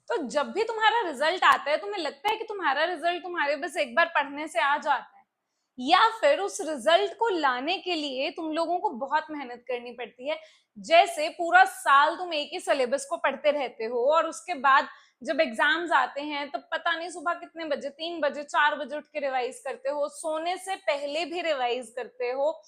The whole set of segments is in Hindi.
तो जब भी तुम्हारा रिजल्ट आता है, तुम्हें लगता है कि तुम्हारा रिजल्ट तुम्हारे बस एक बार पढ़ने से आ जाता है, या फिर उस रिजल्ट को लाने के लिए तुम लोगों को बहुत मेहनत करनी पड़ती है। जैसे पूरा साल तुम एक ही सिलेबस को पढ़ते रहते हो और उसके बाद जब एग्जाम्स आते हैं तब पता नहीं सुबह कितने बजे, 3 बजे 4 बजे उठ के रिवाइज करते हो, सोने से पहले भी रिवाइज करते हो,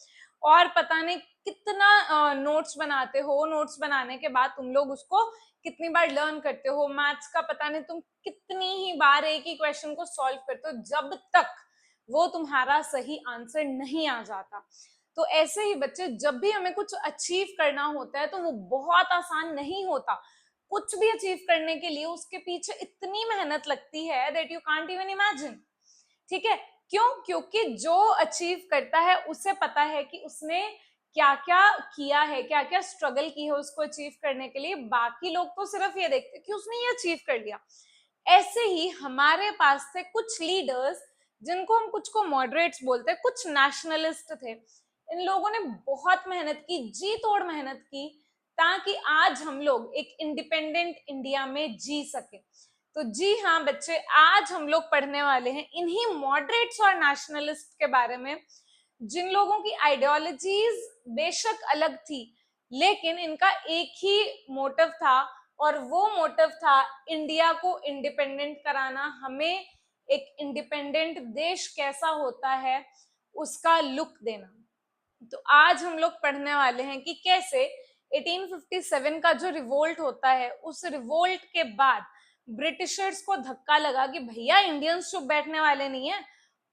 और पता नहीं कितना नोट्स बनाते हो। नोट्स बनाने के बाद तुम लोग उसको कितनी बार लर्न करते हो। मैथ्स का पता नहीं तुम कितनी ही बार एक ही क्वेश्चन को सॉल्व करते हो जब तक वो तुम्हारा सही आंसर नहीं आ जाता। तो ऐसे ही बच्चे, जब भी हमें कुछ अचीव करना होता है तो वो बहुत आसान नहीं होता। कुछ भी अचीव करने के लिए उसके पीछे इतनी मेहनत लगती है that you can't even imagine. ठीक है, क्यों? क्योंकि जो अचीव करता है उसे पता है कि उसने क्या क्या किया है, क्या क्या स्ट्रगल की है उसको अचीव करने के लिए। बाकी लोग तो सिर्फ ये देखते हैं कि उसने ये अचीव कर लिया। ऐसे ही हमारे पास थे कुछ लीडर्स जिनको हम कुछ को मॉडरेट्स बोलते हैं, कुछ नेशनलिस्ट थे। इन लोगों ने बहुत मेहनत की, जी तोड़ मेहनत की, ताकि आज हम लोग एक इंडिपेंडेंट इंडिया में जी सके। तो जी हाँ बच्चे, आज हम लोग पढ़ने वाले हैं इन्हीं मॉडरेट्स और नेशनलिस्ट के बारे में, जिन लोगों की आइडियोलॉजीज बेशक अलग थी, लेकिन इनका एक ही मोटिव था, और वो मोटिव था इंडिया को इंडिपेंडेंट कराना। हमें एक इंडिपेंडेंट देश कैसा होता है उसका लुक देना। तो आज हम लोग पढ़ने वाले हैं कि कैसे 1857 का जो रिवोल्ट होता है, उस रिवोल्ट के बाद ब्रिटिशर्स को धक्का लगा कि भैया इंडियंस चुप बैठने वाले नहीं है।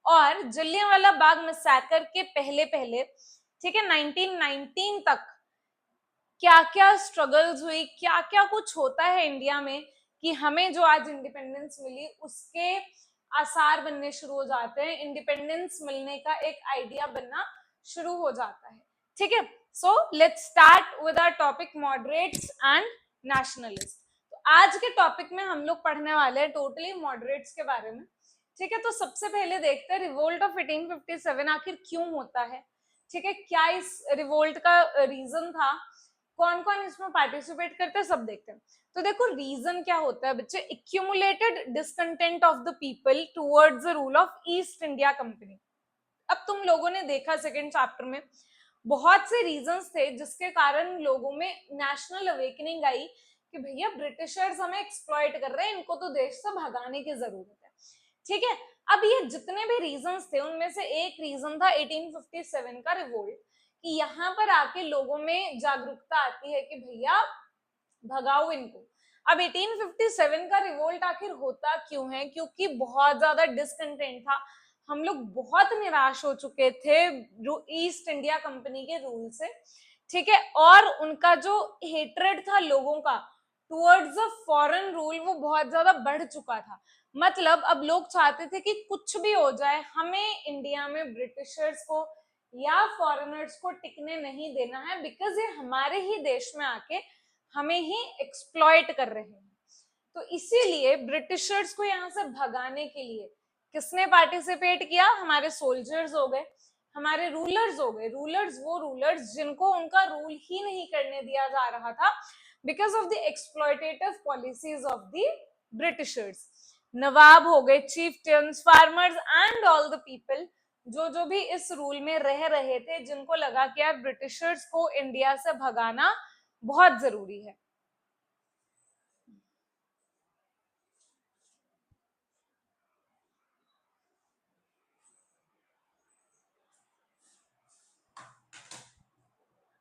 और जलियांवाला बाग मैसेकर के पहले पहले, ठीक है, 1919 तक क्या क्या स्ट्रगल्स हुई, क्या क्या कुछ होता है इंडिया में कि हमें जो आज इंडिपेंडेंस मिली उसके आसार बनने शुरू हो जाते हैं, इंडिपेंडेंस मिलने का एक आइडिया बनना शुरू हो जाता है। ठीक है, so let's start with our topic moderates and nationalist. तो आज के टॉपिक में हम लोग पढ़ने वाले हैं टोटली मॉडरेट्स के बारे में। ठीक है, तो सबसे पहले देखते हैं रिवोल्ट ऑफ 1857 आखिर क्यों होता है। ठीक है, क्या इस रिवोल्ट का रीजन था, कौन कौन इसमें पार्टिसिपेट करते हैं, सब देखते हैं। तो देखो रीजन क्या होता है बच्चे, accumulated discontent of the people towards the rule of east India company. अब तुम लोगों ने देखा सेकंड चैप्टर में बहुत से रीजंस थे जिसके कारण लोगों में नेशनल अवेकनिंग आई कि भैया ब्रिटिशर्स हमें एक्सप्लॉइट कर रहे हैं, इनको तो देश से भगाने की जरूरत है। ठीक है, अब ये जितने भी रीजंस थे उनमें से एक रीजन था 1857 का रिवोल्ट, कि यहाँ पर आके लोगों में जागरूकता आती है कि भैया भगाओ इनको। अब 1857 का रिवोल्ट आखिर होता क्यों है? क्योंकि बहुत ज्यादा डिसकंटेंट था, हम लोग बहुत निराश हो चुके थे ईस्ट इंडिया कंपनी के रूल से। ठीक है, और उनका जो हेट्रेड था लोगों का टुवर्ड्स द फॉरेन रूल वो बहुत ज्यादा बढ़ चुका था। मतलब अब लोग चाहते थे कि कुछ भी हो जाए, हमें इंडिया में ब्रिटिशर्स को या फॉरेनर्स को टिकने नहीं देना है, बिकॉज ये हमारे ही देश में आके हमें ही एक्सप्लॉइट कर रहे हैं। तो इसीलिए ब्रिटिशर्स को यहां से भगाने के लिए किसने पार्टिसिपेट किया? हमारे सोल्जर्स हो गए, हमारे रूलर्स हो गए। रूलर्स, वो रूलर्स जिनको उनका रूल ही नहीं करने दिया जा रहा था because of the exploitative policies of the Britishers. नवाब हो गए, chieftains, farmers and all the people जो जो भी इस रूल में रह रहे थे, जिनको लगा कि यार ब्रिटिशर्स को इंडिया से भगाना बहुत जरूरी है।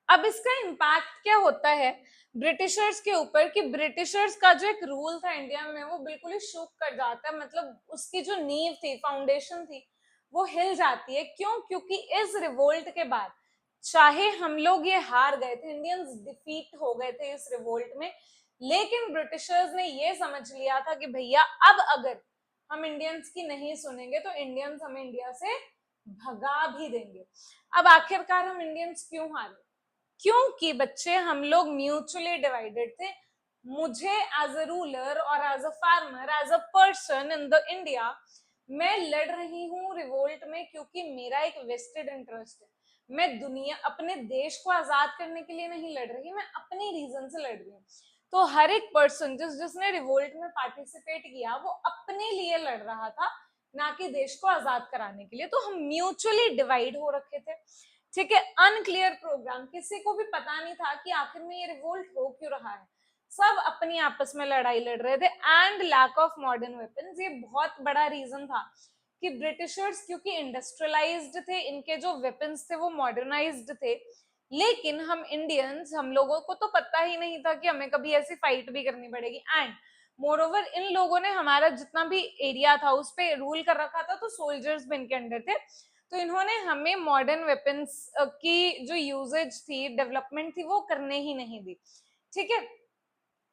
अब इसका इम्पैक्ट क्या होता है ब्रिटिशर्स के ऊपर, कि ब्रिटिशर्स का जो एक रूल था इंडिया में वो बिल्कुल ही शूक कर जाता है। मतलब उसकी जो नींव थी, फाउंडेशन थी, वो हिल जाती है। क्यों? क्योंकि इस रिवोल्ट के बाद चाहे हम लोग ये हार गए थे, इंडियंस डिफीट हो गए थे इस रिवोल्ट में, लेकिन ब्रिटिशर्स ने ये समझ लिया था कि भैया अब अगर हम इंडियंस की नहीं सुनेंगे तो इंडियंस हमें इंडिया से भगा भी देंगे। अब आखिरकार हम इंडियंस क्यों हारे? क्योंकि बच्चे हम लोग म्यूचुअली डिवाइडेड थे। मुझे एज अ रूलर और as a farmer, as a person in the India, मैं लड़ रही हूँ रिवोल्ट में क्योंकि मेरा एक वेस्टेड इंटरेस्ट है। मैं दुनिया, अपने देश को आजाद करने के लिए नहीं लड़ रही, मैं अपनी रीजन से लड़ रही हूँ। तो हर एक पर्सन जिसने रिवोल्ट में पार्टिसिपेट किया वो अपने लिए लड़ रहा था, ना कि देश को आजाद कराने के लिए। तो हम म्यूचुअली डिवाइड हो रखे थे, ठीक है। अनक्लियर प्रोग्राम, किसी को भी पता नहीं था कि आखिर में ये रिवोल्ट हो क्यों रहा है, सब अपनी आपस में लड़ाई लड़ रहे थे। And lack of modern weapons, ये बहुत बड़ा रीजन था कि ब्रिटिशर्स क्योंकि इंडस्ट्रियलाइज्ड थे, इनके जो वेपन्स थे वो मॉडर्नाइज्ड थे, लेकिन हम इंडियंस, हम लोगों को तो पता ही नहीं था कि हमें कभी ऐसी फाइट भी करनी पड़ेगी। एंड मोरओवर इन लोगों ने हमारा जितना भी एरिया था उस पर रूल कर रखा था, तो सोल्जर्स भी इनके अंडर थे, तो इन्होंने हमें मॉडर्न वेपन्स की जो यूजेज थी, डेवलपमेंट थी, वो करने ही नहीं दी, ठीक है।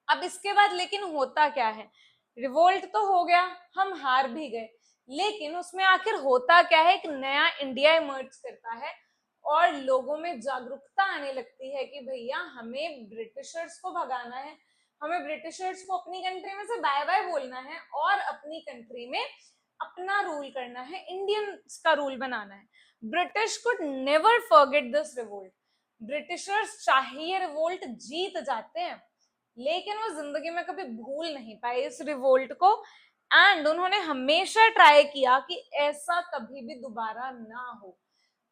अब इसके बाद लेकिन होता क्या है, रिवोल्ट तो हो गया, हम हार भी गए, लेकिन उसमें आखिर होता क्या है, एक नया इंडिया इमर्ज करता है और लोगों में जागरूकता आने लगती है कि भैया हमें ब्रिटिशर्स को भगाना है, हमें ब्रिटिशर्स को अपनी कंट्री में से बाय बाय बोलना है और अपनी कंट्री में अपना रूल करना है, इंडियंस का रूल बनाना है। British could never forget this revolt. Britishers चाहे ये रिवोल्ट जीत जाते हैं, लेकिन वो जिंदगी में कभी भूल नहीं पाए इस रिवोल्ट को। एंड उन्होंने हमेशा ट्राई किया कि ऐसा कभी भी दोबारा ना हो।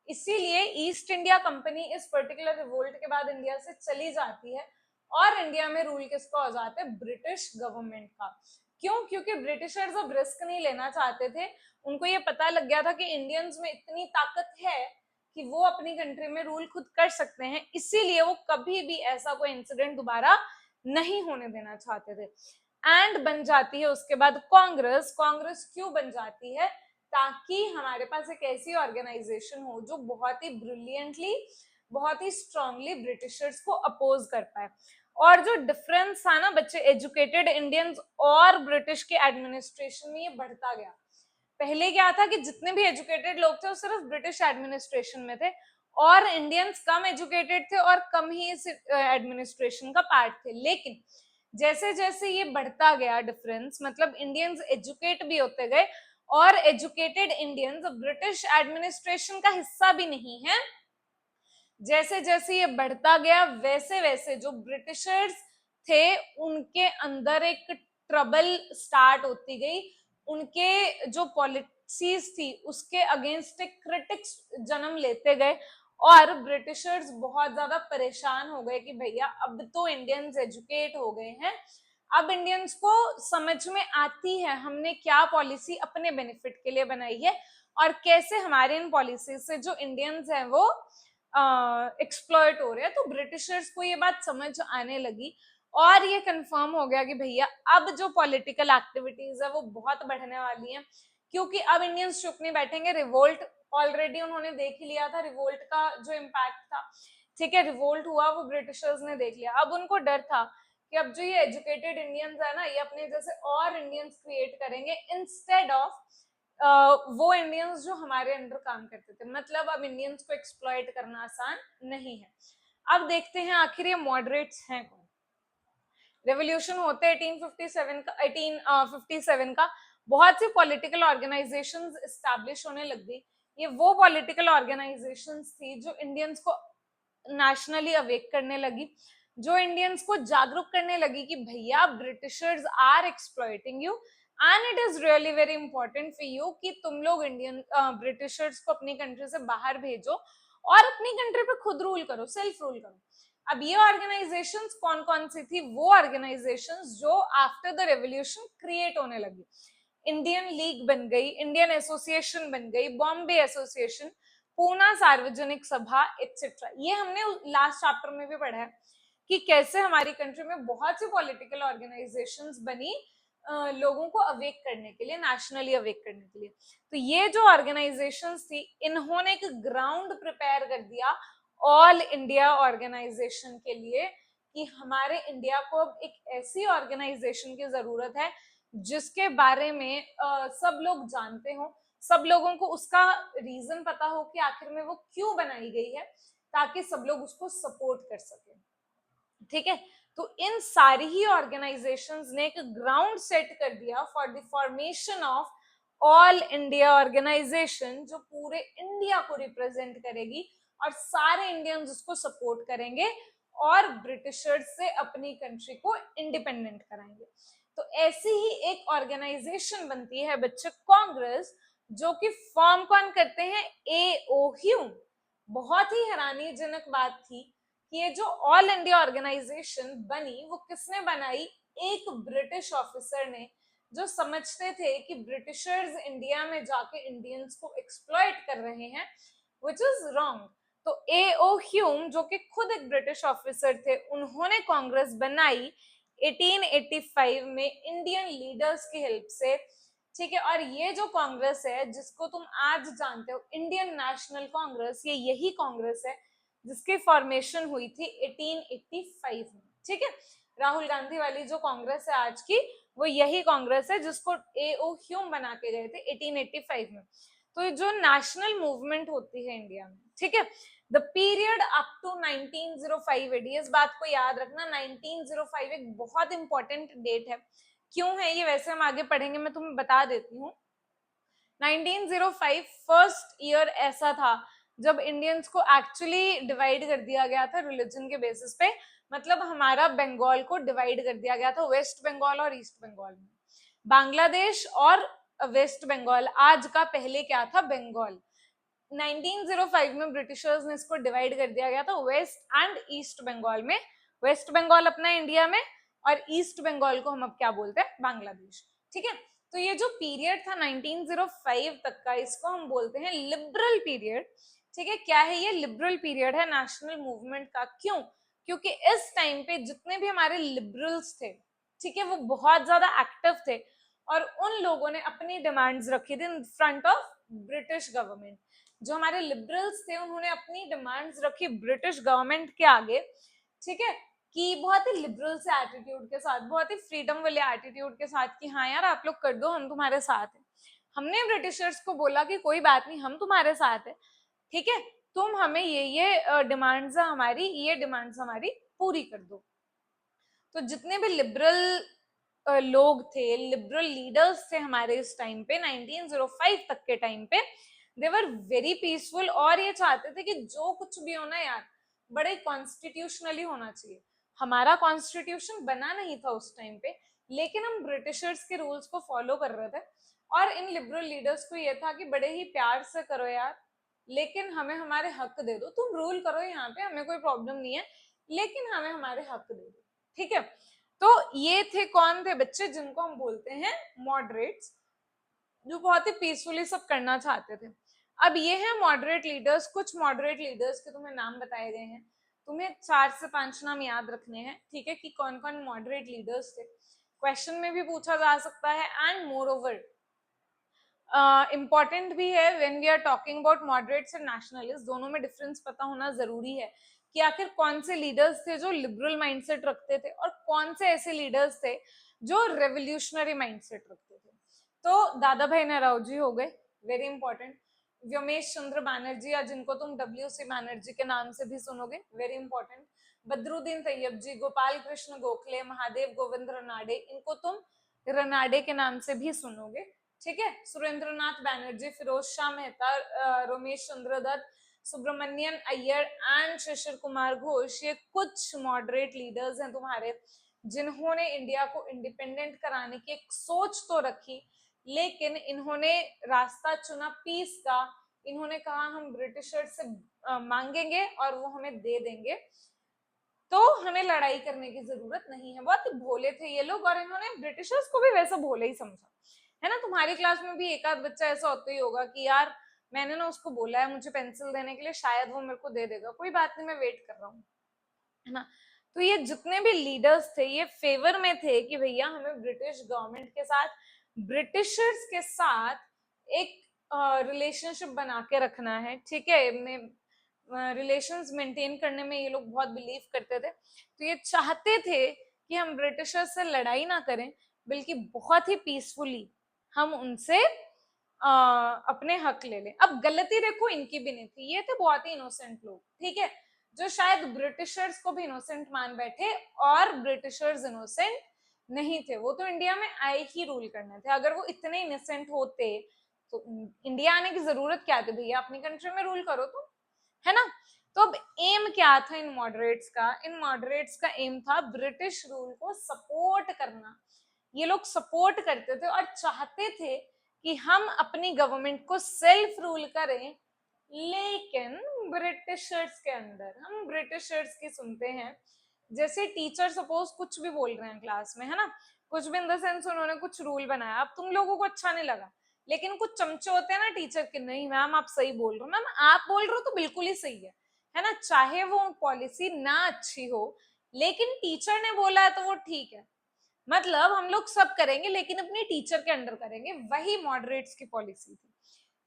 इसीलिए ईस्ट इंडिया कंपनी इस पर्टिकुलर रिवोल्ट के बाद इंडिया से चली जाती है और इंडिया में रूल किसका हो जाता है, ब्रिटिश गवर्नमेंट का। क्यों? क्योंकि ब्रिटिशर्स अब रिस्क नहीं लेना चाहते थे, उनको ये पता लग गया था कि इंडियंस में इतनी ताकत है कि वो अपनी कंट्री में रूल खुद कर सकते हैं, इसीलिए वो कभी भी ऐसा कोई इंसिडेंट दोबारा नहीं होने देना चाहते थे। एंड बन जाती है उसके बाद कांग्रेस। कांग्रेस क्यों बन जाती है, ताकि हमारे पास एक ऐसी ऑर्गेनाइजेशन हो जो बहुत ही ब्रिलियंटली, बहुत ही स्ट्रांगली ब्रिटिशर्स को अपोज कर पाए। और जो डिफरेंस था ना बच्चे, एजुकेटेड इंडियंस और ब्रिटिश के एडमिनिस्ट्रेशन में, ये बढ़ता गया। पहले क्या था कि जितने भी एजुकेटेड लोग थे वो सिर्फ ब्रिटिश एडमिनिस्ट्रेशन में थे, और इंडियंस कम एजुकेटेड थे और कम ही इस एडमिनिस्ट्रेशन का पार्ट थे। लेकिन जैसे जैसे ये बढ़ता गया डिफरेंस, मतलब इंडियंस एजुकेट भी होते गए और एजुकेटेड इंडियंस ब्रिटिश एडमिनिस्ट्रेशन का हिस्सा भी नहीं है, जैसे जैसे ये बढ़ता गया वैसे वैसे जो ब्रिटिशर्स थे उनके अंदर एक ट्रबल स्टार्ट होती गई, उनके जो पॉलिसीज थी उसके अगेंस्ट एक क्रिटिक्स जन्म लेते गए, और ब्रिटिशर्स बहुत ज्यादा परेशान हो गए कि भैया अब तो इंडियंस एजुकेट हो गए हैं, अब इंडियंस को समझ में आती है हमने क्या पॉलिसी अपने बेनिफिट के लिए बनाई है और कैसे हमारे इन पॉलिसी से जो इंडियंस हैं वो एक्सप्लॉयट हो रहे हैं। तो ब्रिटिशर्स को ये बात समझ आने लगी और ये कंफर्म हो गया कि भैया अब जो पॉलिटिकल एक्टिविटीज है वो बहुत बढ़ने वाली हैं, क्योंकि अब इंडियंस चुप नहीं बैठेंगे। रिवोल्ट ऑलरेडी उन्होंने देख ही लिया था, रिवोल्ट का जो इम्पैक्ट था, ठीक है, रिवोल्ट हुआ वो ब्रिटिशर्स ने देख लिया। अब उनको डर था कि अब जो ये एजुकेटेड इंडियंस है ना, ये अपने जैसे और इंडियंस क्रिएट करेंगे इंस्टेड ऑफ वो इंडियंस जो हमारे अंडर काम करते थे। मतलब अब इंडियंस को एक्सप्लॉइट करना आसान नहीं है। अब देखते हैं आखिर ये मॉडरेट्स हैं कौन। रेवोल्यूशन होते 1857 का बहुत सी पॉलिटिकल ऑर्गेनाइजेशंस एस्टैब्लिश होने लग गई। ये वो पॉलिटिकल ऑर्गेनाइजेशंस थी जो इंडियंस को नेशनली अवेक करने लगी, जो इंडियंस को जागरूक करने लगी कि भैया Britishers are exploiting you and it is really very important for you कि तुम लोग इंडियन ब्रिटिशर्स को अपनी कंट्री से बाहर भेजो और अपनी कंट्री पे खुद रूल करो, सेल्फ रूल करो। अब ये ऑर्गेनाइजेशंस कौन कौन सी थी, वो ऑर्गेनाइजेशंस जो आफ्टर द रेवोल्यूशन क्रिएट होने लगी। इंडियन लीग बन गई, इंडियन एसोसिएशन बन गई, बॉम्बे एसोसिएशन, पूना सार्वजनिक सभा एक्सेट्रा। ये हमने लास्ट चैप्टर में भी पढ़ा है कि कैसे हमारी कंट्री में बहुत सी पॉलिटिकल ऑर्गेनाइजेशंस बनी लोगों को अवेक करने के लिए, नेशनली अवेक करने के लिए। तो ये जो ऑर्गेनाइजेशंस थी इन्होंने एक ग्राउंड प्रिपेयर कर दिया ऑल इंडिया ऑर्गेनाइजेशन के लिए कि हमारे इंडिया को अब एक ऐसी ऑर्गेनाइजेशन की जरूरत है जिसके बारे में सब लोग जानते हो, सब लोगों को उसका रीजन पता हो कि आखिर में वो क्यों बनाई गई है, ताकि सब लोग उसको सपोर्ट कर सके। ठीक है, तो इन सारी ही ऑर्गेनाइजेशंस ने एक ग्राउंड सेट कर दिया for the formation of all India organisation, जो पूरे इंडिया को रिप्रेजेंट करेगी और सारे इंडियंस उसको सपोर्ट करेंगे और ब्रिटिशर्स से अपनी कंट्री को इंडिपेंडेंट कराएंगे। तो ऐसी ही एक ऑर्गेनाइजेशन बनती है बच्चे कांग्रेस, जो कि फॉर्म कौन करते हैं, ए.ओ. ह्यूम। बहुत ही हैरानीजनक बात थी कि ये जो ऑल इंडिया ऑर्गेनाइजेशन बनी वो किसने बनाई, एक ब्रिटिश ऑफिसर ने, जो समझते थे कि ब्रिटिशर्स इंडिया में जाके इंडियंस को एक्सप्लॉइट कर रहे हैं, विच इज रॉन्ग। तो ए.ओ. ह्यूम जो कि खुद एक ब्रिटिश ऑफिसर थे, उन्होंने कांग्रेस बनाई 1885 में इंडियन लीडर्स की हेल्प से, ठीक है। और ये जो कांग्रेस है जिसको तुम आज जानते हो इंडियन नेशनल कांग्रेस, ये यही कांग्रेस है जिसकी फॉर्मेशन हुई थी 1885 में, ठीक है। राहुल गांधी वाली जो कांग्रेस है आज की, वो यही कांग्रेस है जिसको ए.ओ. ह्यूम बना के गए थे 1885 में। तो ये जो नेशनल मूवमेंट होती है इंडिया में, ठीक है, the period up to 1905 AD, इस बात को याद रखना, 1905 एक बहुत इंपॉर्टेंट डेट है। क्यों है ये, वैसे हम आगे पढ़ेंगे, मैं तुम्हें बता देती हूँ। 1905 फर्स्ट ईयर ऐसा था जब इंडियंस को एक्चुअली डिवाइड कर दिया गया था रिलीजन के बेसिस पे। मतलब हमारा बंगाल को डिवाइड कर दिया गया था वेस्ट बंगाल और ईस्ट बंगाल में। बांग्लादेश और वेस्ट बंगाल आज का पहले क्या था, बंगाल। 1905 में ब्रिटिशर्स ने इसको डिवाइड कर दिया गया था वेस्ट एंड ईस्ट बंगाल में। वेस्ट बंगाल अपना इंडिया में और ईस्ट बंगाल को हम अब क्या बोलते हैं, बांग्लादेश, ठीक है। तो ये जो पीरियड था 1905 तक का, इसको हम बोलते हैं लिबरल पीरियड, ठीक है। क्या है ये, लिबरल पीरियड है नेशनल मूवमेंट का। क्यों, क्योंकि इस टाइम पे जितने भी हमारे लिबरल्स थे, ठीक है, वो बहुत ज्यादा एक्टिव थे और उन लोगों ने अपनी डिमांड्स रखी थी in front of British government. जो हमारे लिबरल्स थे उन्होंने अपनी डिमांड्स रखी ब्रिटिश गवर्नमेंट के आगे, ठीक है, कि बहुत ही लिबरल से एटीट्यूड के साथ, बहुत ही फ्रीडम वाले एटीट्यूड के साथ कि हाँ यार आप लोग कर दो, हम तुम्हारे साथ हैं। हमने ब्रिटिशर्स को बोला कि कोई बात नहीं, हम तुम्हारे साथ है, ठीक है, तुम हमें ये डिमांड्स हमारी, ये डिमांड्स हमारी पूरी कर दो। तो जितने भी लिबरल लोग थे, लिबरल लीडर्स थे हमारे इस टाइम पे 1905 तक के टाइम पे, दे वर वेरी पीसफुल और ये चाहते थे कि जो कुछ भी होना यार बड़े कॉन्स्टिट्यूशनली होना चाहिए। हमारा कॉन्स्टिट्यूशन बना नहीं था उस टाइम पे, लेकिन हम ब्रिटिशर्स के रूल्स को फॉलो कर रहे थे और इन लिबरल लीडर्स को ये था कि बड़े ही प्यार से करो यार, लेकिन हमें हमारे हक दे दो, तुम रूल करो यहाँ पे, हमें कोई प्रॉब्लम नहीं है, लेकिन हमें हमारे हक दे दो, ठीक है। तो ये थे कौन थे बच्चे, जिनको हम बोलते हैं मॉडरेट्स, जो बहुत ही पीसफुली सब करना चाहते थे। अब ये है मॉडरेट लीडर्स। कुछ मॉडरेट लीडर्स के तुम्हें नाम बताए गए हैं, तुम्हें 4 से 5 नाम याद रखने हैं, ठीक है, कि कौन कौन मॉडरेट लीडर्स थे। क्वेश्चन में भी पूछा जा सकता है एंड मोर ओवर इंपॉर्टेंट भी है। When we are talking about moderates and nationalist, दोनों में डिफरेंस पता होना जरूरी है कि आखिर कौन से लीडर्स थे जो लिबरल माइंडसेट रखते थे और कौन से ऐसे लीडर्स थे जो रेवोल्यूशनरी माइंडसेट रखते थे। तो दादा भाई नौरोजी हो गए, वेरी इंपॉर्टेंट। व्योमेश चंद्र बैनर्जी, या जिनको तुम डब्ल्यू.सी. बैनर्जी के नाम से भी सुनोगे, वेरी इंपॉर्टेंट। बदरुद्दीन तैयब जी, गोपाल कृष्ण गोखले, महादेव गोविंद रनाडे, इनको तुम रनाडे के नाम से भी सुनोगे, ठीक है। सुरेंद्रनाथ बैनर्जी, फिरोज शाह मेहता, रमेश चंद्र दत्त, सुब्रमण्यन अय्यर एंड शिशिर कुमार घोष, ये कुछ मॉडरेट लीडर्स हैं तुम्हारे, जिन्होंने इंडिया को इंडिपेंडेंट कराने की एक सोच तो रखी, लेकिन इन्होंने रास्ता चुना पीस का। इन्होंने कहा हम ब्रिटिशर से मांगेंगे और वो हमें दे देंगे, तो हमें लड़ाई करने की जरूरत नहीं है। बहुत ही भोले थे ये लोग और इन्होंने ब्रिटिशर्स को भी वैसे भोले ही समझा, है ना। तुम्हारी क्लास में भी एक आध बच्चा ऐसा होता ही होगा कि यार मैंने ना उसको बोला है मुझे पेंसिल देने के लिए, शायद वो मेरे को दे देगा, कोई बात नहीं मैं वेट कर रहा हूँ, है ना। तो ये जितने भी लीडर्स थे ये फेवर में थे कि भैया हमें ब्रिटिश गवर्नमेंट के साथ, ब्रिटिशर्स के साथ एक रिलेशनशिप बना के रखना है, ठीक है। रिलेशंस मेंटेन करने में ये लोग बहुत बिलीव करते थे। तो ये चाहते थे कि हम ब्रिटिशर्स से लड़ाई ना करें, बल्कि बहुत ही पीसफुली हम उनसे अपने हक ले लें। अब गलती देखो इनकी भी नहीं थी, ये थे बहुत ही इनोसेंट लोग, ठीक है, जो शायद ब्रिटिशर्स को भी इनोसेंट मान बैठे और ब्रिटिशर्स इनोसेंट नहीं थे। वो तो इंडिया में आए ही रूल करने थे। अगर वो इतने इनोसेंट होते तो इंडिया आने की जरूरत क्या थी, भैया अपनी कंट्री में रूल करो तुम, है ना। तो अब एम क्या था इन मॉडरेट्स का? इन मॉडरेट्स का एम था ब्रिटिश रूल को सपोर्ट करना। ये लोग सपोर्ट करते थे और चाहते थे कि हम अपनी गवर्नमेंट को सेल्फ रूल करें, लेकिन ब्रिटिशर्स के अंडर। हम ब्रिटिशर्स की सुनते हैं। जैसे टीचर सपोज कुछ भी बोल रहे हैं क्लास में, है ना, कुछ भी इन द सेंस उन्होंने कुछ रूल बनाया, अब तुम लोगों को अच्छा नहीं लगा, लेकिन कुछ चमचे होते हैं ना टीचर के, नहीं मैम आप सही बोल रहे हो, मैम आप बोल रहे हो तो बिल्कुल ही सही है ना, चाहे वो पॉलिसी ना अच्छी हो लेकिन टीचर ने बोला है तो वो ठीक है। मतलब हम लोग सब करेंगे लेकिन अपने टीचर के अंडर करेंगे। वही मॉडरेट्स की पॉलिसी थी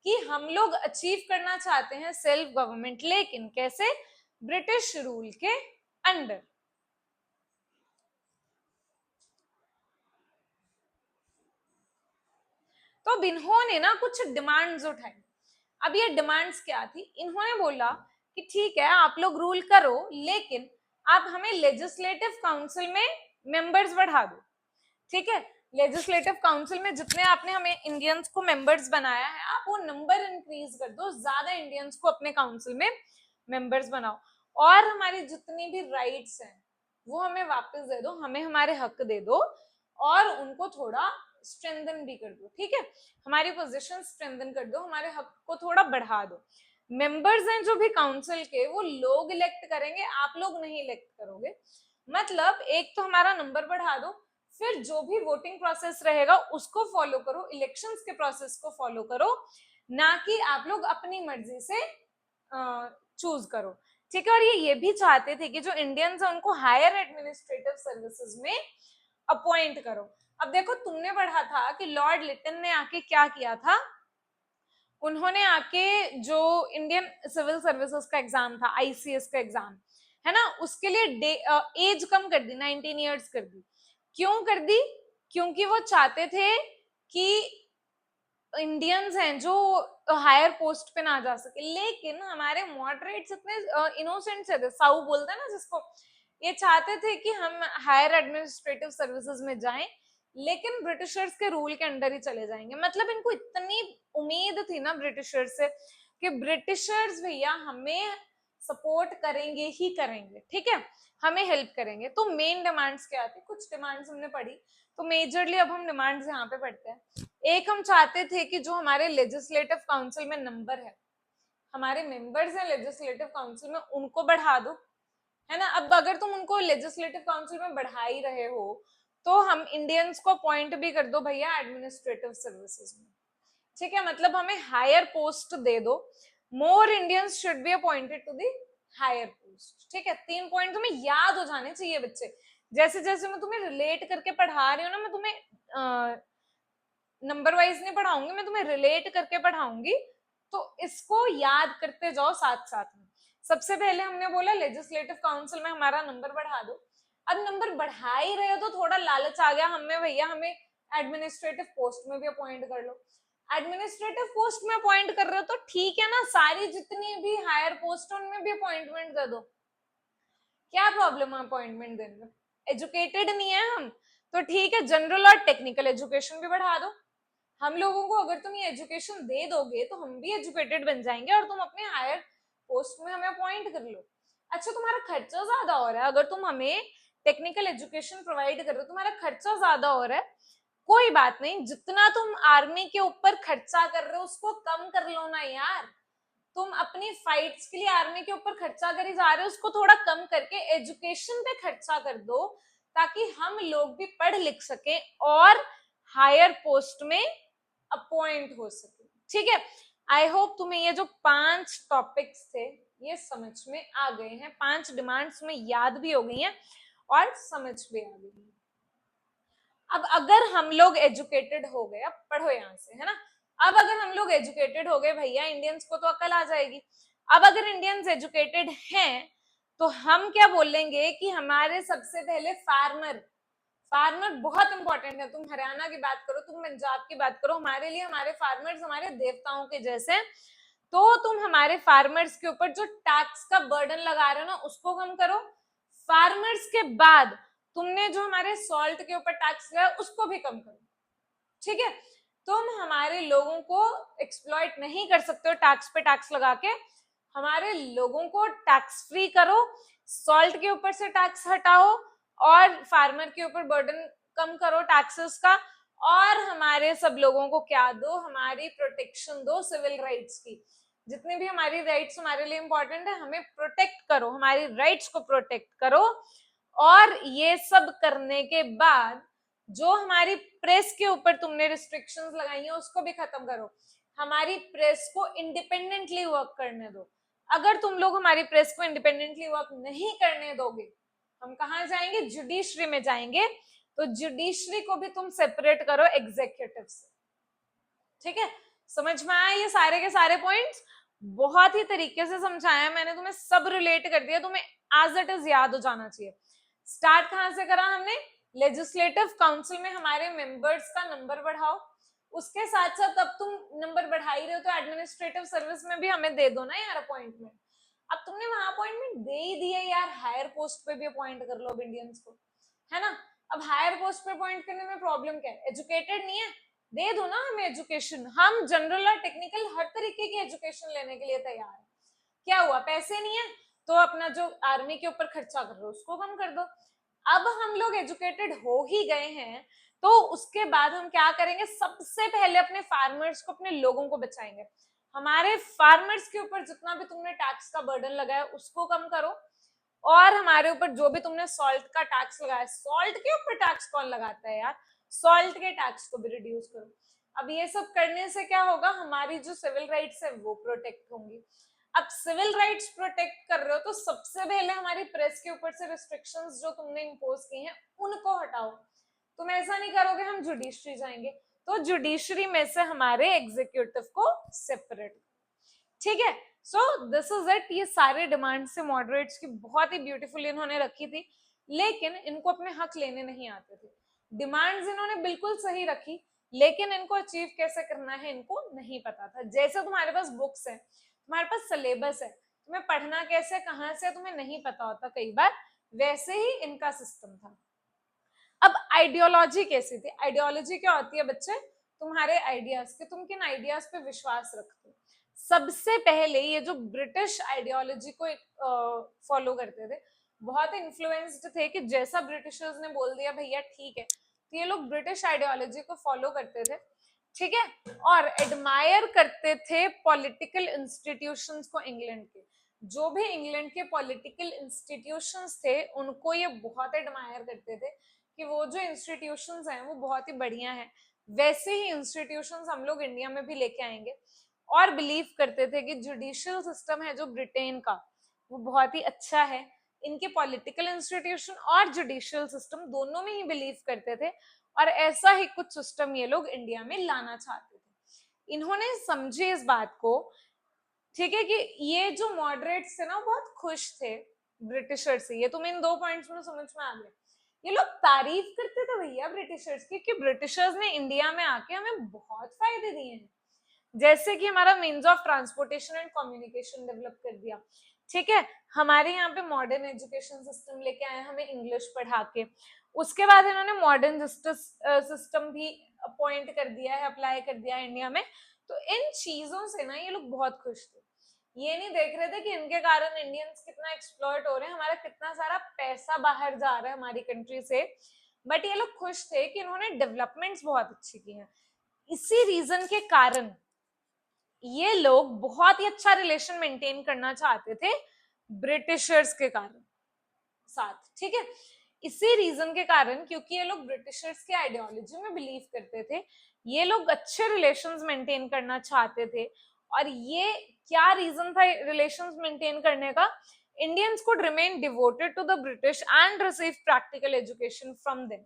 कि हम लोग अचीव करना चाहते हैं सेल्फ गवर्नमेंट, लेकिन कैसे? ब्रिटिश रूल के अंडर। तो अब इन्होंने ना कुछ डिमांड्स उठाई। अब ये डिमांड्स क्या थी? इन्होंने बोला कि ठीक है आप लोग रूल करो, लेकिन आप हमें लेजिस्लेटिव काउंसिल में मेंबर्स बढ़ा दो। ठीक है, लेजिस्लेटिव काउंसिल में जितने आपने हमें इंडियंस को मेंबर्स बनाया है, आप वो नंबर इंक्रीज कर दो, ज्यादा इंडियंस को अपने काउंसिल में मेंबर्स बनाओ, और हमारी जितनी भी राइट्स हैं वो हमें वापस दे दो, हमें हमारे हक दे दो, और उनको थोड़ा स्ट्रेंथन भी कर दो। ठीक है, हमारी पोजीशन स्ट्रेंथन कर दो, हमारे हक को थोड़ा बढ़ा दो। मेंबर्स हैं जो भी काउंसिल के, वो लोग इलेक्ट करेंगे, आप लोग नहीं इलेक्ट करोगे। मतलब एक तो हमारा नंबर बढ़ा दो, फिर जो भी वोटिंग प्रोसेस रहेगा उसको फॉलो करो, इलेक्शंस के प्रोसेस को फॉलो करो, ना कि आप लोग अपनी मर्जी से चूज करो। ठीक है, और ये भी चाहते थे कि जो इंडियंस है उनको हायर एडमिनिस्ट्रेटिव सर्विसेज में अपॉइंट करो। अब देखो, तुमने पढ़ा था कि लॉर्ड लिटन ने आके क्या किया था, उन्होंने आके जो इंडियन सिविल सर्विसेज का एग्जाम था, आईसीएस का एग्जाम है ना, उसके लिए एज कम कर दी, 19 इयर्स कर दी। क्यों कर दी? क्योंकि वो चाहते थे कि इंडियंस हैं जो हायर पोस्ट पे ना जा सके। लेकिन हमारे मॉडरेट्स इतने इनोसेंट से थे, साउ बोलते हैं ना जिसको, ये चाहते थे कि हम हायर एडमिनिस्ट्रेटिव सर्विसेज में जाएं, लेकिन ब्रिटिशर्स के रूल के अंडर ही चले जाएंगे। मतलब इनको इतनी उम्मीद थी ना ब्रिटिशर्स से कि ब्रिटिशर्स भैया हमें सपोर्ट करेंगे ही करेंगे, ठीक है, हमें हेल्प करेंगे। तो मेन डिमांड्स क्या थी? कुछ डिमांड्स हमने पढ़ी, तो मेजरली अब हम डिमांड्स यहाँ पे पढ़ते हैं। एक, हम चाहते थे कि जो हमारे लेजिस्लेटिव काउंसिल में नंबर है, हमारे मेंबर्स हैं लेजिस्लेटिव काउंसिल में, उनको बढ़ा दो, है ना। अब अगर तुम उनको लेजिस्लेटिव काउंसिल में बढ़ा ही रहे हो तो हम इंडियंस को अपॉइंट भी कर दो भैया एडमिनिस्ट्रेटिव सर्विसेज में। ठीक है, मतलब हमें हायर पोस्ट दे दो, more Indians should be appointed to the higher post. ठीक है, 3 पॉइंट तुम्हें याद हो जाने चाहिए बच्चे। जैसे जैसे मैं तुम्हें रिलेट करके पढ़ा रही हूँ ना, मैं तुम्हें नंबर वाइज नहीं पढ़ाऊंगी, मैं तुम्हें रिलेट करके पढ़ाऊंगी, तो इसको याद करते जाओ साथ साथ में। सबसे पहले हमने बोला लेजिस्लेटिव काउंसिल में हमारा नंबर बढ़ा दो। अब नंबर बढ़ा ही रहे हो तो थोड़ा लालच आ गया हमें, भैया हमें एडमिनिस्ट्रेटिव पोस्ट में भी अपॉइंट कर लो। एडमिनिस्ट्रेटिव पोस्ट में अपॉइंट कर रहे हो तो ठीक है ना, सारी जितनी भी हायर पोस्ट उनमें भी अपॉइंटमेंट दे दो, क्या प्रॉब्लम है अपॉइंटमेंट देने में? एजुकेटेड नहीं है हम तो ठीक है, जनरल और टेक्निकल एजुकेशन भी बढ़ा दो। हम लोगों को अगर तुम ये एजुकेशन दे दोगे तो हम भी एजुकेटेड बन जाएंगे और तुम अपने हायर पोस्ट में हमें अपॉइंट कर लो। अच्छा, तुम्हारा खर्चा ज्यादा हो रहा है, अगर तुम हमें टेक्निकल एजुकेशन प्रोवाइड कर रहे हो, तुम्हारा खर्चा ज्यादा हो रहा है, कोई बात नहीं, जितना तुम आर्मी के ऊपर खर्चा कर रहे हो उसको कम कर लो ना यार। तुम अपनी फाइट्स के लिए आर्मी के ऊपर खर्चा करी जा रहे हो, उसको थोड़ा कम करके एजुकेशन पे खर्चा कर दो, ताकि हम लोग भी पढ़ लिख सके और हायर पोस्ट में अपॉइंट हो सके। ठीक है, आई होप तुम्हें ये जो 5 टॉपिक्स थे ये समझ में आ गए हैं, 5 डिमांड्स में याद भी हो गई हैं और समझ भी आ गई है। अब अगर हम लोग एजुकेटेड हो गए, अब पढ़ो यहां से, है ना, अब अगर हम लोग एजुकेटेड हो गए भैया, इंडियंस को तो अकल आ जाएगी। अब अगर इंडियंस एजुकेटेड हैं तो हम क्या बोलेंगे कि हमारे सबसे पहले फार्मर, फार्मर बहुत इंपॉर्टेंट है। तुम हरियाणा की बात करो, तुम पंजाब की बात करो, हमारे लिए हमारे फार्मर्स हमारे देवताओं के जैसे। तो तुम हमारे फार्मर्स के ऊपर जो टैक्स का बर्डन लगा रहे हो ना उसको कम करो। फार्मर्स के बाद तुमने जो हमारे सॉल्ट के ऊपर टैक्स लगाया उसको भी कम करो। ठीक है, तुम हमारे लोगों को एक्सप्लॉइट नहीं कर सकते हो टैक्स पे टैक्स लगा के। हमारे लोगों को टैक्स फ्री करो, सॉल्ट के ऊपर से टैक्स हटाओ और फार्मर के ऊपर बर्डन कम करो टैक्सेस का, और हमारे सब लोगों को क्या दो, हमारी प्रोटेक्शन दो सिविल राइट्स की। जितने भी हमारी राइट्स हमारे लिए इंपॉर्टेंट है, हमें प्रोटेक्ट करो, हमारी राइट्स को प्रोटेक्ट करो। और ये सब करने के बाद जो हमारी प्रेस के ऊपर तुमने रिस्ट्रिक्शंस लगाई हैं उसको भी खत्म करो, हमारी प्रेस को इंडिपेंडेंटली वर्क करने दो। अगर तुम लोग हमारी प्रेस को इंडिपेंडेंटली वर्क नहीं करने दोगे, हम कहाँ जाएंगे, जुडिशरी में जाएंगे। तो जुडिशरी को भी तुम सेपरेट करो एग्जीक्यूटिव से। ठीक है, समझ में आया ये सारे के सारे पॉइंट्स? बहुत ही तरीके से समझाया मैंने तुम्हें, सब रिलेट कर दिया, तुम्हें एज इट इज याद हो जाना चाहिए। स्टार्ट कहां से करा हमने, लेजिस्लेटिव काउंसिल में हमारे मेंबर्स का नंबर बढ़ाओ, उसके साथ साथ अब तुम नंबर बढ़ा ही रहे हो तो एडमिनिस्ट्रेटिव सर्विस में भी हमें दे दो ना यार अपॉइंटमेंट। अब तुमने वहां अपॉइंटमेंट दे ही दिया यार, हायर पोस्ट पे भी अपॉइंट कर लो अब इंडियंस को, है ना। अब हायर पोस्ट पे अपॉइंट करने में प्रॉब्लम क्या है, एजुकेटेड नहीं है, दे दो ना हमें एजुकेशन, हम जनरल और टेक्निकल हर तरीके की एजुकेशन लेने के लिए तैयार है। क्या हुआ, पैसे नहीं है तो अपना जो आर्मी के ऊपर खर्चा कर रहे हो उसको कम कर दो। अब हम लोग एजुकेटेड हो ही गए हैं तो उसके बाद हम क्या करेंगे, सबसे पहले अपने फार्मर्स को, अपने लोगों को बचाएंगे। हमारे फार्मर्स के ऊपर जितना भी तुमने टैक्स का बर्डन लगाया उसको कम करो, और हमारे ऊपर जो भी तुमने सॉल्ट का टैक्स लगाया, सॉल्ट के ऊपर टैक्स कौन लगाता है यार, सॉल्ट के टैक्स को भी रिड्यूस करो। अब ये सब करने से क्या होगा, हमारी जो सिविल राइट्स है वो प्रोटेक्ट होंगी। अब सिविल राइट्स प्रोटेक्ट कर रहे हो तो सबसे पहले हमारी प्रेस के ऊपर से रिस्ट्रिक्शंस जो तुमने इंपोज की हैं उनको हटाओ। तुम ऐसा नहीं करोगे हम जुडिशरी जाएंगे, तो जुडिशरी में से हमारे एग्जीक्यूटिव को सेपरेट। ठीक है, सो दिस इज इट। ये सारे डिमांड से मॉडरेट्स की बहुत ही ब्यूटीफुल इन्होंने रखी थी, लेकिन इनको अपने हक लेने नहीं आते थे। डिमांड्स इन्होंने बिल्कुल सही रखी, लेकिन इनको अचीव कैसे करना है इनको नहीं पता था। जैसे तुम्हारे पास बुक्स है, तुम्हारे पास सिलेबस है, तुम्हें पढ़ना कैसे कहाँ से तुम्हें नहीं पता होता कई बार, वैसे ही इनका सिस्टम था। अब आइडियोलॉजी कैसी थी, आइडियोलॉजी क्या होती है बच्चे, तुम्हारे आइडियाज के, तुम किन आइडियाज पे विश्वास रखते हो। सबसे पहले ये जो ब्रिटिश आइडियोलॉजी को फॉलो करते थे, बहुत इन्फ्लुएंस्ड थे कि जैसा ब्रिटिशर्स ने बोल दिया भैया ठीक है, तो ये लोग ब्रिटिश आइडियोलॉजी को फॉलो करते थे। ठीक है, और एडमायर करते थे पॉलिटिकल इंस्टीट्यूशंस को, इंग्लैंड के जो भी इंग्लैंड के पॉलिटिकल इंस्टीट्यूशंस थे उनको ये बहुत एडमायर करते थे कि वो जो इंस्टीट्यूशंस हैं वो बहुत ही बढ़िया हैं। वैसे ही इंस्टीट्यूशंस हम लोग इंडिया में भी लेके आएंगे, और बिलीव करते थे कि जुडिशियल सिस्टम है जो ब्रिटेन का वो बहुत ही अच्छा है। इनके पॉलिटिकल इंस्टीट्यूशन और जुडिशियल सिस्टम दोनों में ही बिलीव करते थे, और ऐसा ही कुछ सिस्टम ये लोग इंडिया में लाना चाहते थे। इन्होंने समझे इस बात को, ठीक है, कि ये जो मॉडरेट्स थे ना बहुत खुश थे ब्रिटिशर से। ये तुम्हें इन 2 पॉइंट्स में समझ में आ गया, ये लोग तारीफ करते थे भैया ब्रिटिशर्स की कि ब्रिटिशर्स ने इंडिया में आके हमें बहुत फायदे दिए हैं, जैसे कि हमारा means of transportation and communication develop कर दिया। ठीक है, हमारे यहाँ पे मॉडर्न एजुकेशन सिस्टम लेके आए हमें इंग्लिश पढ़ा के, उसके बाद इन्होंने मॉडर्न जस्टिस सिस्टम भी अपॉइंट कर दिया है, अप्लाई कर दिया है इंडिया में। तो इन चीजों से ना ये लोग बहुत खुश थे, ये नहीं देख रहे थे कि इनके कारण इंडियंस कितना एक्सप्लॉइट हो रहे हैं, हमारा कितना सारा पैसा बाहर जा रहा है हमारी कंट्री से, बट ये लोग खुश थे कि इन्होंने डेवलपमेंट्स बहुत अच्छी की हैं। इसी रीजन के कारण ये लोग बहुत ही अच्छा रिलेशन मेंटेन करना चाहते थे ब्रिटिशर्स के कारण साथ। ठीक है, इसी रीजन के कारण, क्योंकि ये लोग ब्रिटिशर्स के आइडियोलॉजी में बिलीव करते थे, ये लोग अच्छे रिलेशंस मेंटेन करना चाहते थे। और ये क्या रीजन था रिलेशंस मेंटेन करने का, Indians could remain devoted to the British and receive practical education from them.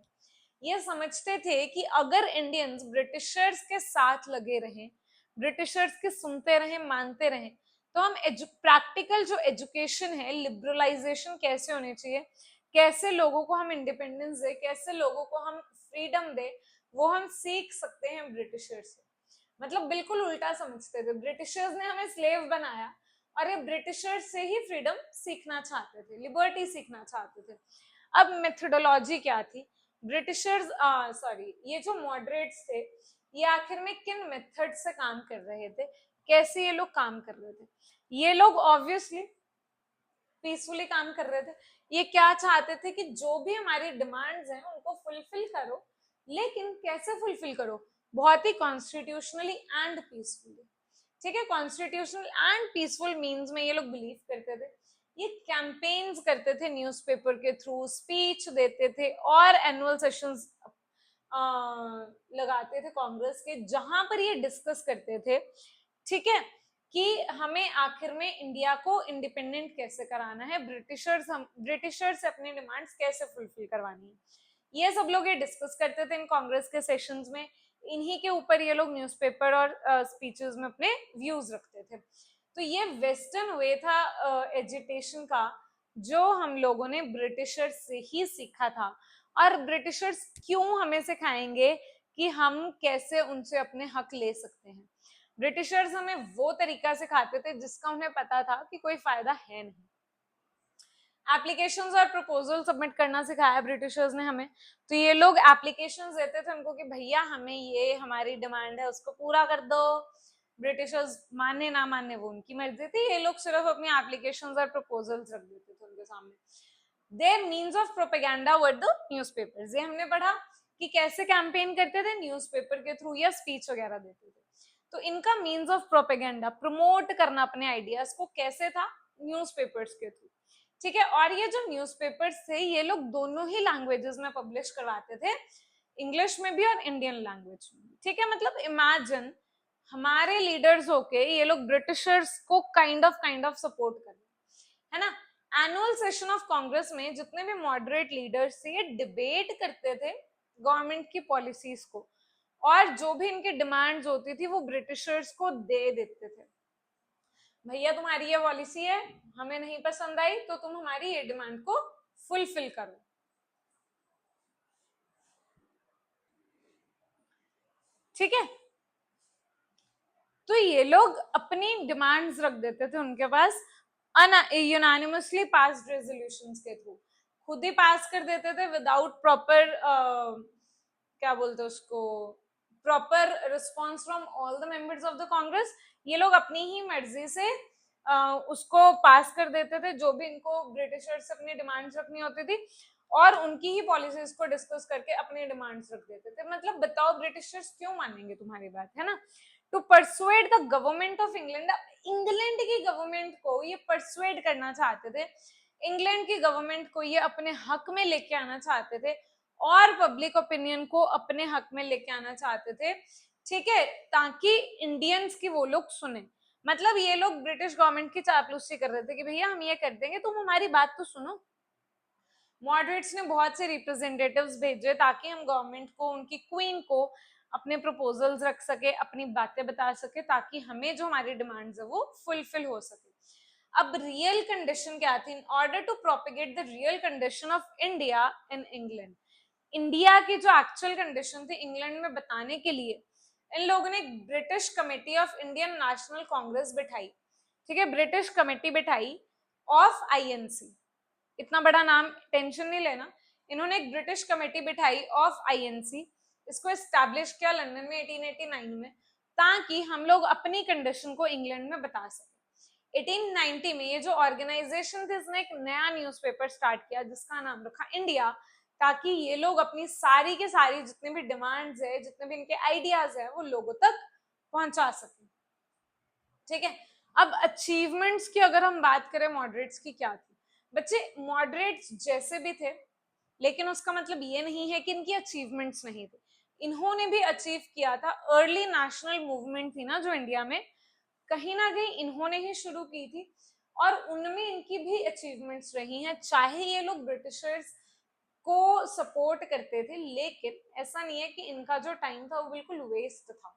ये समझते थे कि अगर इंडियंस ब्रिटिशर्स के साथ लगे रहें, ब्रिटिशर्स के सुनते रहें, मानते रहें, तो हम प्रैक्टिकल जो एजुकेशन है, लिबरलाइजेशन कैसे होनी चाहिए, कैसे लोगों को हम इंडिपेंडेंस दे, कैसे लोगों को हम फ्रीडम दे, वो हम सीख सकते हैं ब्रिटिशर्स से। मतलब बिल्कुल उल्टा समझते थे, ब्रिटिशर्स ने हमें स्लेव बनाया और ये ब्रिटिशर्स से ही फ्रीडम सीखना चाहते थे, लिबर्टी सीखना चाहते थे। अब मेथोडोलॉजी क्या थी, ब्रिटिशर्स ये जो मॉडरेट्स थे ये आखिर में किन मेथड से काम कर रहे थे, कैसे ये लोग काम कर रहे थे। ये लोग ऑब्वियसली पीसफुली काम कर रहे थे। ये क्या चाहते थे कि जो भी हमारी डिमांड्स हैं उनको फुलफिल करो, लेकिन कैसे फुलफिल करो, बहुत ही कॉन्स्टिट्यूशनली एंड पीसफुली। ठीक है, कॉन्स्टिट्यूशनल एंड पीसफुल मीन्स में ये लोग बिलीव करते थे। ये कैंपेन्स करते थे न्यूज़पेपर के थ्रू, स्पीच देते थे और एनुअल सेशंस लगाते थे कांग्रेस के, जहां पर ये डिस्कस करते थे, ठीक है, कि हमें आखिर में इंडिया को इंडिपेंडेंट कैसे कराना है, ब्रिटिशर्स से अपनी डिमांड्स कैसे फुलफिल करवानी है, ये सब लोग ये डिस्कस करते थे इन कांग्रेस के सेशंस में। इन्हीं के ऊपर ये लोग न्यूज़पेपर और स्पीचेस में अपने व्यूज रखते थे। तो ये वेस्टर्न वे था एजुटेशन का, जो हम लोगों ने ब्रिटिशर्स से ही सीखा था। और ब्रिटिशर्स क्यों हमें सिखाएंगे कि हम कैसे उनसे अपने हक ले सकते हैं। ब्रिटिशर्स हमें वो तरीका सिखाते थे जिसका उन्हें पता था कि कोई फायदा है नहीं। एप्लीकेशंस और प्रपोजल सबमिट करना सिखाया ब्रिटिशर्स ने हमें। तो ये लोग एप्लीकेशंस देते थे उनको कि भैया हमें ये हमारी डिमांड है, उसको पूरा कर दो। ब्रिटिशर्स माने ना माने वो उनकी मर्जी थी, ये लोग सिर्फ अपनी एप्लीकेशंस और प्रपोजल्स रख देते थे उनके सामने। Their means of propaganda were the newspapers. ये हमने पढ़ा कि कैसे कैंपेन करते थे, न्यूज़पेपर के थ्रू या स्पीच वगैरह देते थे। तो इनका मीन्स ऑफ प्रोपेगेंडा, प्रमोट करना अपने आइडियाज को, कैसे था, न्यूज़पेपर्स के थ्रू। ठीक है, और ये जो न्यूज़पेपर्स थे ये लोग दोनों ही लैंग्वेजेस में पब्लिश करवाते थे, इंग्लिश में भी और इंडियन लैंग्वेज में। ठीक है, मतलब इमेजिन हमारे लीडर्स होके ये लोग ब्रिटिशर्स को काइंड ऑफ सपोर्ट कर रहे, है ना। एनुअल सेशन ऑफ कांग्रेस में जितने भी मॉडरेट लीडर्स थे ये डिबेट करते थे गवर्नमेंट की पॉलिसीज को, और जो भी इनकी डिमांड्स होती थी वो ब्रिटिशर्स को दे देते थे। भैया तुम्हारी ये पॉलिसी है, हमें नहीं पसंद आई, तो तुम हमारी ये डिमांड को फुलफिल करो। ठीक है, तो ये लोग अपनी डिमांड्स रख देते थे उनके पास यूनानिमसली पास्ड रेजोल्यूशंस के थ्रू, खुद ही पास कर देते थे विदाउट प्रॉपर क्या बोलते उसको, proper response from all the members of the Congress. ये लोग अपनी ही मर्जी से उसको पास कर देते थे, जो भी इनको ब्रिटिशर्स से अपनी डिमांड्स रखनी होती थी, और उनकी ही पॉलिसीज को डिस्कस करके अपनी डिमांड्स रख देते थे। मतलब बताओ ब्रिटिशर्स क्यों मानेंगे तुम्हारी बात, है ना। To persuade the government of England, England की गवर्नमेंट को ये परसुएड करना चाहते थे, इंग्लैंड की गवर्नमेंट को ये अपने हक में लेके आना चाहते थे, और पब्लिक ओपिनियन को अपने हक में लेके आना चाहते थे। ठीक है, ताकि इंडियंस की वो लोग सुने। मतलब ये लोग ब्रिटिश गवर्नमेंट की चापलूसी कर रहे थे कि भैया हम ये कर देंगे, तुम हमारी बात तो सुनो। मॉडरेट्स ने बहुत से रिप्रेजेंटेटिव्स भेजे ताकि हम गवर्नमेंट को, उनकी क्वीन को अपने प्रपोजल्स रख सके, अपनी बातें बता सके, ताकि हमें जो हमारी डिमांड्स है वो फुलफिल हो सके। अब रियल कंडीशन क्या थी, in order to propagate the real condition of India in England, India की जो एक्चुअल कंडीशन थी इंग्लैंड में बताने के लिए इन लोगों ने British committee of Indian national Congress बिठाई। ठीक है, ब्रिटिश कमेटी बिठाई ऑफ आईएनसी, इतना बड़ा नाम टेंशन नहीं लेना। इन्होंने एक ब्रिटिश कमेटी बिठाई ऑफ आईएनसी, इसको एस्टैब्लिश किया लंदन में 1889 में, ताकि हम लोग अपनी कंडीशन को इंग्लैंड में बता सके। 1890 में ये जो ऑर्गेनाइजेशन थी इसने एक नया न्यूज़पेपर स्टार्ट किया जिसका नाम रखा इंडिया, ताकि ये लोग अपनी सारी के सारी जितने भी डिमांड्स है, जितने भी इनके आइडियाज है, वो लोगों तक पहुंचा सके। ठीक है, अब अचीवमेंट्स की अगर हम बात करें मॉडरेट्स की क्या थी, बच्चे मॉडरेट्स जैसे भी थे, लेकिन उसका मतलब ये नहीं है कि इनकी अचीवमेंट्स नहीं थे, इन्होंने भी अचीव किया था। अर्ली नेशनल मूवमेंट थी ना जो इंडिया में, कहीं ना कहीं इन्होंने ही शुरू की थी, और उनमें इनकी भी अचीवमेंट्स रही हैं, चाहे ये लोग ब्रिटिशर्स को सपोर्ट करते थे, लेकिन ऐसा नहीं है कि इनका जो टाइम था वो बिल्कुल वेस्ट था।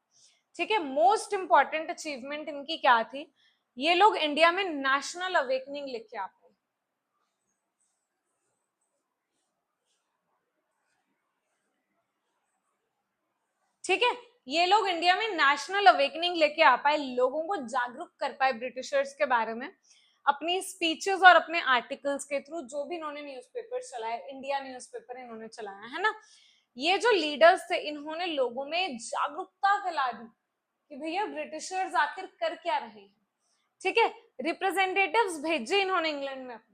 ठीक है, मोस्ट इंपॉर्टेंट अचीवमेंट इनकी क्या थी, ये लोग इंडिया में नेशनल अवेकनिंग लेके आ पाए। ठीक है, ये लोग इंडिया में नेशनल अवेकनिंग लेके आ पाए, लोगों को जागरूक कर पाए ब्रिटिशर्स के बारे में, अपनी स्पीचेस और अपने आर्टिकल्स के थ्रू, जो भी इन्होंने न्यूज़पेपर चलाए, इंडिया न्यूज़पेपर इन्होंने चलाया है ना। ये जो लीडर्स थे इन्होंने लोगों में जागरूकता फैला दी कि भैया ब्रिटिशर्स आखिर कर क्या रहे हैं। ठीक है, रिप्रेजेंटेटिव्स भेजे इन्होंने इंग्लैंड में अपने।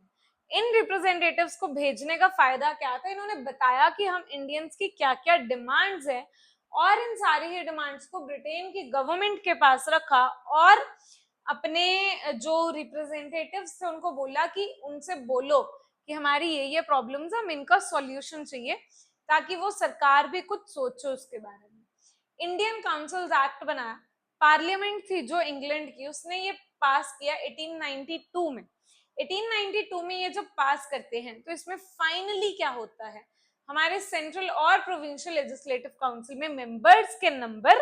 इन रिप्रेजेंटेटिव्स को भेजने का फायदा क्या था, इन्होंने बताया कि हम इंडियंस की क्या क्या डिमांड्स है, और इन सारी ही डिमांड्स को ब्रिटेन की गवर्नमेंट के पास रखा, और अपने जो रिप्रेजेंटेटिव्स थे उनको बोला कि उनसे बोलो कि हमारी ये प्रॉब्लम्स है, हम इनका सॉल्यूशन चाहिए, ताकि वो सरकार भी कुछ सोचे उसके बारे में। इंडियन काउंसिल्स एक्ट बनाया, पार्लियामेंट थी जो इंग्लैंड की, उसने ये पास किया 1892 में। 1892 में ये जब पास करते हैं तो इसमें फाइनली क्या होता है, हमारे सेंट्रल और प्रोविंशियल लेजिस्लेटिव काउंसिल में मेंबर्स के नंबर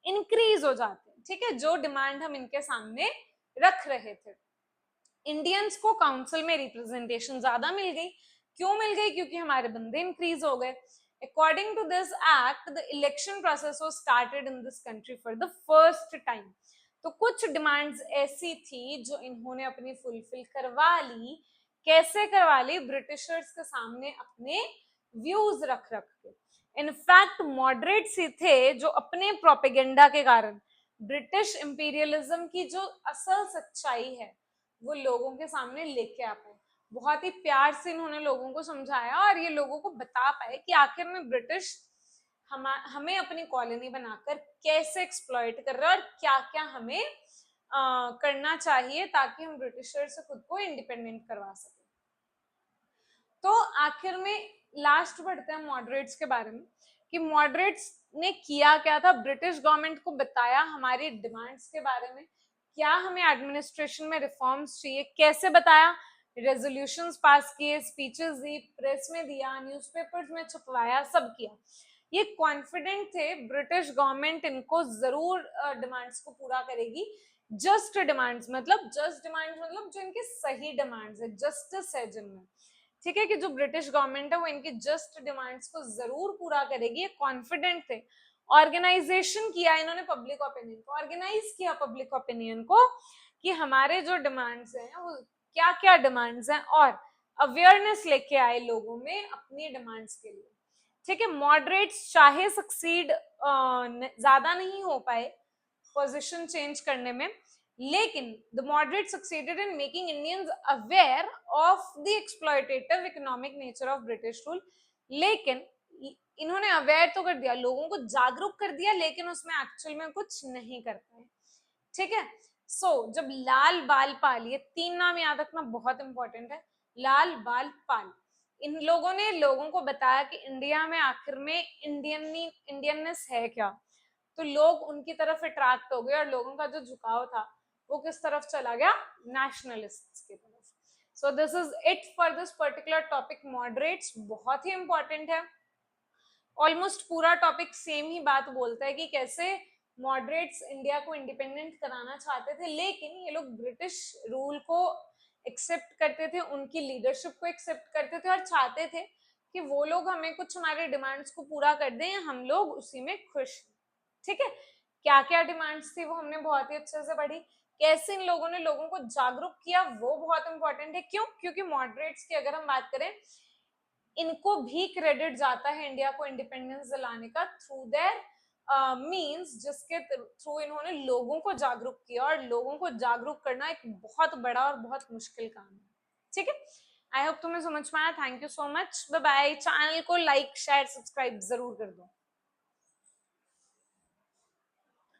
इंक्रीज हो जाते हैं। ठीक है, जो डिमांड हम इनके सामने रख रहे थे, इंडियंस को काउंसिल में रिप्रेजेंटेशन ज्यादा मिल गई। क्यों मिल गई? क्योंकि हमारे बंदे इंक्रीज हो गए। According to this act, the election process was started in this country for the first time. तो कुछ डिमांड्स ऐसी थी जो इन्होंने अपनी फुलफिल करवा ली। कैसे करवा ली? ब्रिटिशर्स के सामने अपने व्यूज रख रख के। इनफैक्ट मॉडरेट्स ही थे जो अपने प्रोपेगेंडा के कारण ब्रिटिश इंपीरियलिज्म की जो असल सच्चाई है वो लोगों के सामने लेके आ पाए। बहुत ही प्यार से इन्होंने लोगों को समझाया और ये लोगों को बता पाए कि आखिर में ब्रिटिश हमें अपनी कॉलोनी बनाकर कैसे एक्सप्लॉइट कर रहा है और क्या क्या हमें करना चाहिए ताकि हम ब्रिटिशर से खुद को इंडिपेंडेंट करवा सके। तो आखिर में लास्ट पढ़ते हैं मॉडरेट्स के बारे में कि मॉडरेट्स ने किया क्या था। ब्रिटिश गवर्नमेंट को बताया हमारी डिमांड्स के बारे में, क्या हमें एडमिनिस्ट्रेशन में रिफॉर्म्स चाहिए, कैसे बताया, रेजोल्यूशंस पास किए, स्पीचेस दी, प्रेस में दिया, न्यूज़पेपर्स में छपवाया, सब किया। ये कॉन्फिडेंट थे ब्रिटिश गवर्नमेंट इनको जरूर डिमांड्स को पूरा करेगी। जस्ट डिमांड्स मतलब जो इनकी सही डिमांड्स है, जस्टिस है जिनमें, ठीक है, कि जो ब्रिटिश गवर्नमेंट है वो इनकी जस्ट डिमांड्स को जरूर पूरा करेगी। ये कॉन्फिडेंट थे। ऑर्गेनाइजेशन किया इन्होंने पब्लिक ओपिनियन को, ऑर्गेनाइज किया पब्लिक ओपिनियन को कि हमारे जो डिमांड्स हैं वो क्या क्या डिमांड्स हैं, और अवेयरनेस लेके आए लोगों में अपनी डिमांड्स के लिए। ठीक है, मॉडरेट्स चाहे सक्सीड ज्यादा नहीं हो पाए पोजीशन चेंज करने में, लेकिन the moderate succeeded in making Indians aware of the exploitative economic nature of British rule. लेकिन इन्होंने अवेयर तो कर दिया, लोगों को जागरूक कर दिया, लेकिन उसमें एक्चुअल में कुछ नहीं कर पाए। ठीक है, जब लाल बाल पाल, ये 3 नाम याद रखना बहुत इंपॉर्टेंट है, लाल बाल पाल, इन लोगों ने लोगों को बताया कि इंडिया में आखिर में इंडियननेस है क्या। तो लोग उनकी तरफ अट्रैक्ट हो गए और लोगों का जो झुकाव था वो किस तरफ चला गया? नेशनलिस्ट्स की तरफ। So this is it for this particular topic moderates. बहुत ही इंपॉर्टेंट है। ऑलमोस्ट पूरा टॉपिक सेम ही बात बोलता है कि कैसे मॉडरेट्स इंडिया को इंडिपेंडेंट कराना चाहते थे, लेकिन ये लोग ब्रिटिश रूल को एक्सेप्ट करते थे, उनकी लीडरशिप को एक्सेप्ट करते थे और चाहते थे कि वो लोग हमें कुछ हमारे डिमांड्स को पूरा कर दें, हम लोग उसी में खुश। ठीक है, क्या क्या डिमांड्स थी वो हमने बहुत ही अच्छे से पढ़ी। कैसे इन लोगों ने लोगों को जागरूक किया वो बहुत इंपॉर्टेंट है। क्यों? क्योंकि मॉडरेट्स की अगर हम बात करें, इनको भी क्रेडिट जाता है इंडिया को इंडिपेंडेंस दिलाने का थ्रू देयर मींस, जिसके थ्रू इन्होंने लोगों को जागरूक किया, और लोगों को जागरूक करना एक बहुत बड़ा और बहुत मुश्किल काम है। ठीक है, आई होप तुम्हें समझ में आया। Thank you so much, bye bye. Channel को लाइक शेयर सब्सक्राइब जरूर कर दो।